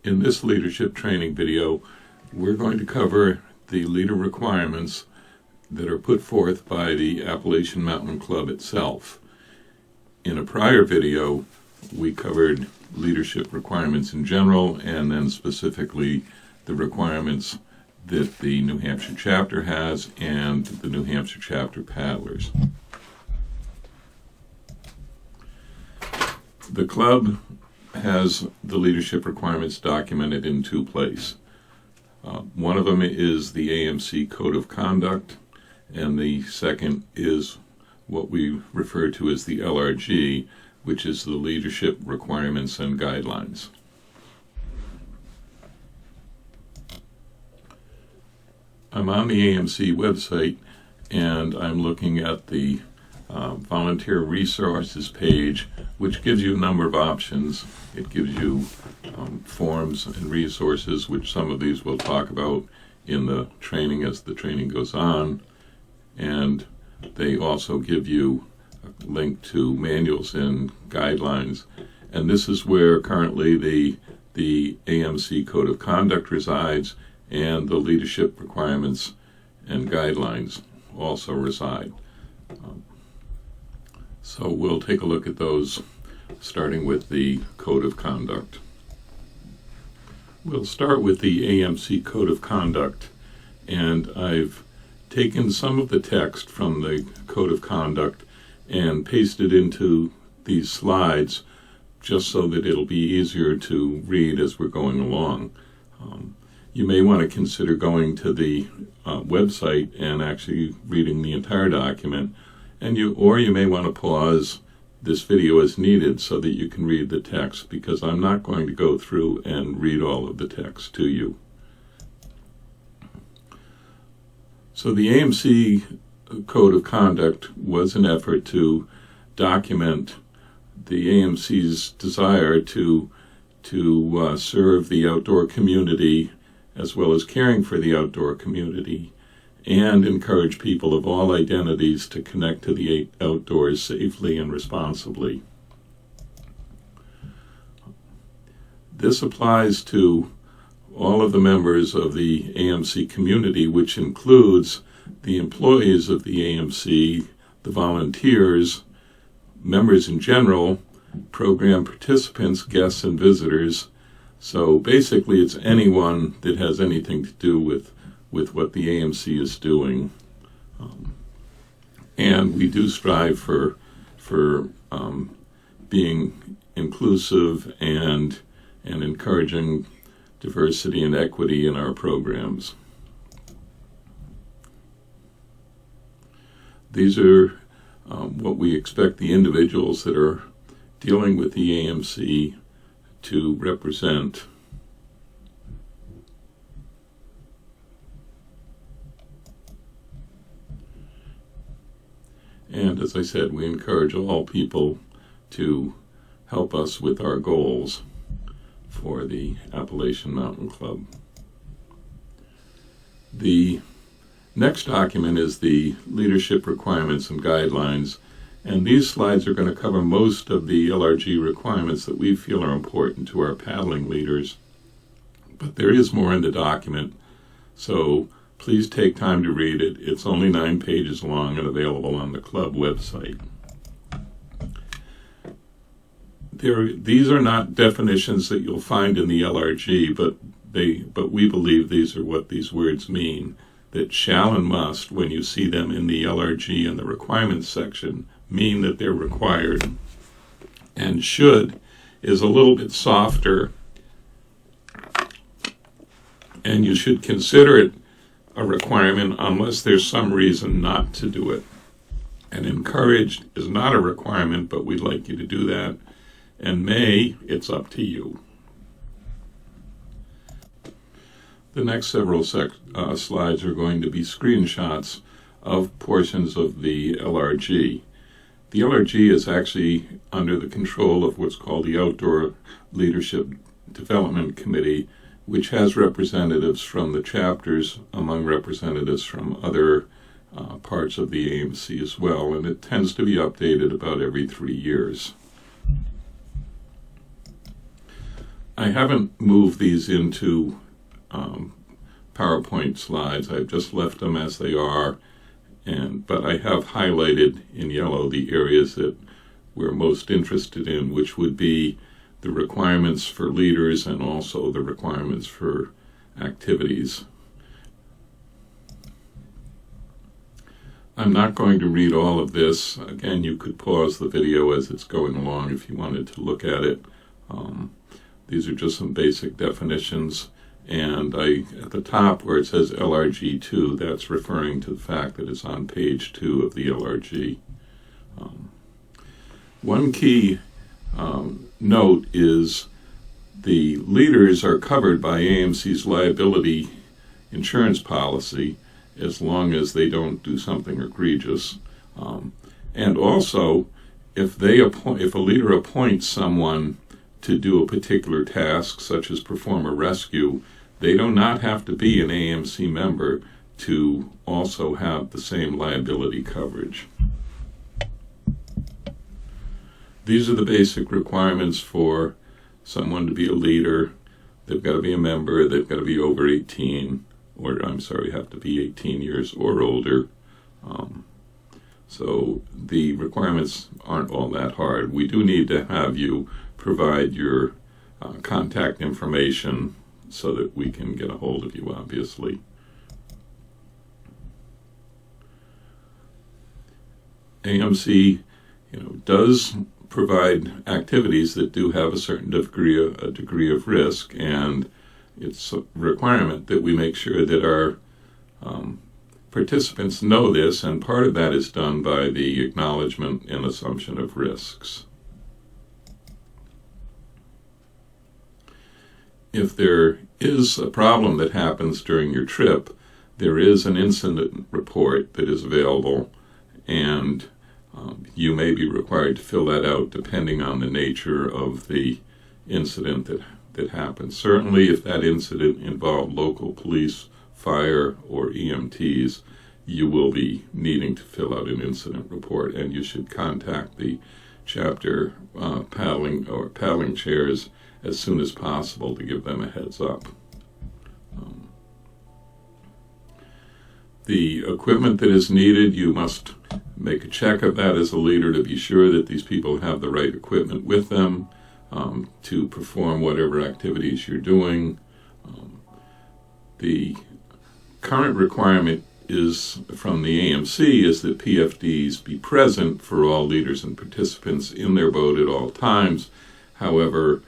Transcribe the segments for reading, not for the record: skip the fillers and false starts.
In this leadership training video, we're going to cover the leader requirements that are put forth by the Appalachian Mountain Club itself. In a prior video, we covered leadership requirements in general, and then specifically the requirements that the New Hampshire chapter has and the New Hampshire chapter paddlers. The club has the leadership requirements documented in two places. One of them is the AMC Code of Conduct, and the second is what we refer to as the LRG, which is the Leadership Requirements and Guidelines. I'm on the AMC website, and I'm looking at the volunteer resources page, which gives you a number of options. It gives you forms and resources, which some of these we'll talk about in the training as the training goes on, and they also give you a link to manuals and guidelines. And this is where currently the AMC Code of Conduct resides, and the Leadership Requirements and Guidelines also reside. So we'll take a look at those, starting with the Code of Conduct. We'll start with the AMC Code of Conduct, and I've taken some of the text from the Code of Conduct and pasted into these slides just so that it'll be easier to read as we're going along. You may want to consider going to the website and actually reading the entire document, or you may want to pause this video as needed so that you can read the text, because I'm not going to go through and read all of the text to you. So the AMC Code of Conduct was an effort to document the AMC's desire to serve the outdoor community, as well as caring for the outdoor community, and encourage people of all identities to connect to the outdoors safely and responsibly. This applies to all of the members of the AMC community, which includes the employees of the AMC, the volunteers, members in general, program participants, guests, and visitors. So basically it's anyone that has anything to do with what the AMC is doing. And we do strive for being inclusive and encouraging diversity and equity in our programs. These are what we expect the individuals that are dealing with the AMC to represent. And as I said, we encourage all people to help us with our goals for the Appalachian Mountain Club. The next document is the Leadership Requirements and Guidelines, and these slides are going to cover most of the LRG requirements that we feel are important to our paddling leaders. But there is more in the document, so please take time to read it. It's only 9 pages long and available on the club website. These are not definitions that you'll find in the LRG, but we believe these are what these words mean. That shall and must, when you see them in the LRG in the requirements section, mean that they're required. And should is a little bit softer, and you should consider it a requirement unless there's some reason not to do it. And encouraged is not a requirement, but we'd like you to do that. And may, it's up to you. The next several slides are going to be screenshots of portions of the LRG. The LRG is actually under the control of what's called the Outdoor Leadership Development Committee, which has representatives from the chapters among representatives from other parts of the AMC as well, and it tends to be updated about every 3 years. I haven't moved these into PowerPoint slides. I've just left them as they are, but I have highlighted in yellow the areas that we're most interested in, which would be the requirements for leaders and also the requirements for activities. I'm not going to read all of this. Again, you could pause the video as it's going along if you wanted to look at it. These are just some basic definitions. And at the top where it says LRG2, that's referring to the fact that it's on page 2 of the LRG. One key note is the leaders are covered by AMC's liability insurance policy as long as they don't do something egregious. And also, if a leader appoints someone to do a particular task, such as perform a rescue, they do not have to be an AMC member to also have the same liability coverage. These are the basic requirements for someone to be a leader. They've got to be a member, they've got to be over 18, have to be 18 years or older. So the requirements aren't all that hard. We do need to have you provide your contact information so that we can get a hold of you, obviously. AMC, does provide activities that do have a certain degree of risk, and it's a requirement that we make sure that our participants know this, and part of that is done by the acknowledgement and assumption of risks. If there is a problem that happens during your trip, there is an incident report that is available, and you may be required to fill that out depending on the nature of the incident that happened. Certainly, if that incident involved local police, fire, or EMTs, you will be needing to fill out an incident report, and you should contact the chapter paddling chairs as soon as possible to give them a heads up. The equipment that is needed, you must make a check of that as a leader to be sure that these people have the right equipment with them to perform whatever activities you're doing. The current requirement is from the AMC is that PFDs be present for all leaders and participants in their boat at all times. However,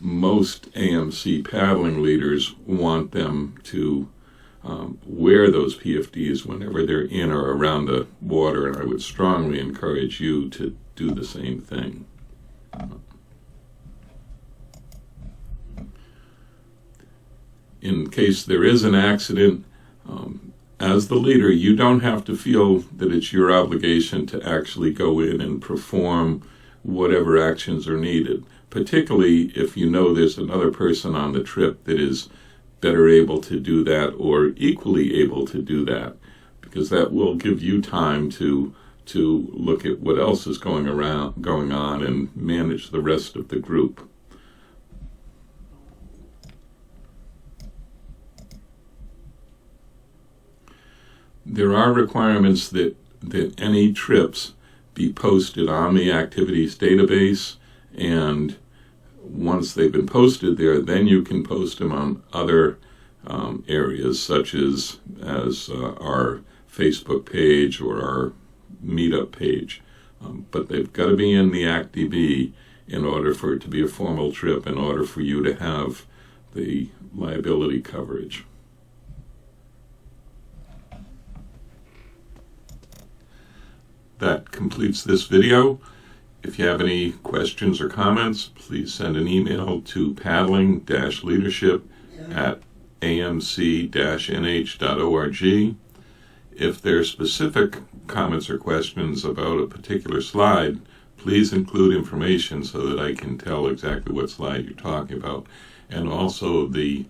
most AMC paddling leaders want them to wear those PFDs whenever they're in or around the water, and I would strongly encourage you to do the same thing. In case there is an accident, as the leader, you don't have to feel that it's your obligation to actually go in and perform whatever actions are needed, particularly if you know there's another person on the trip that is better able to do that or equally able to do that, because that will give you time to look at what else is going on and manage the rest of the group. There are requirements that any trips be posted on the activities database, and once they've been posted there, then you can post them on other areas such as our Facebook page or our meetup page. But they've got to be in the ActDB in order for it to be a formal trip, in order for you to have the liability coverage. That completes this video. If you have any questions or comments, please send an email to paddling-leadership@amc-nh.org. If there are specific comments or questions about a particular slide, please include information so that I can tell exactly what slide you're talking about. And also the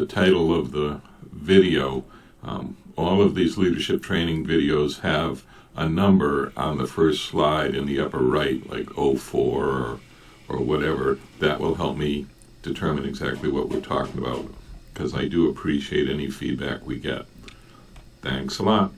title of the video. All of these leadership training videos have a number on the first slide in the upper right, like 04 or whatever. That will help me determine exactly what we're talking about, because I do appreciate any feedback we get. Thanks a lot.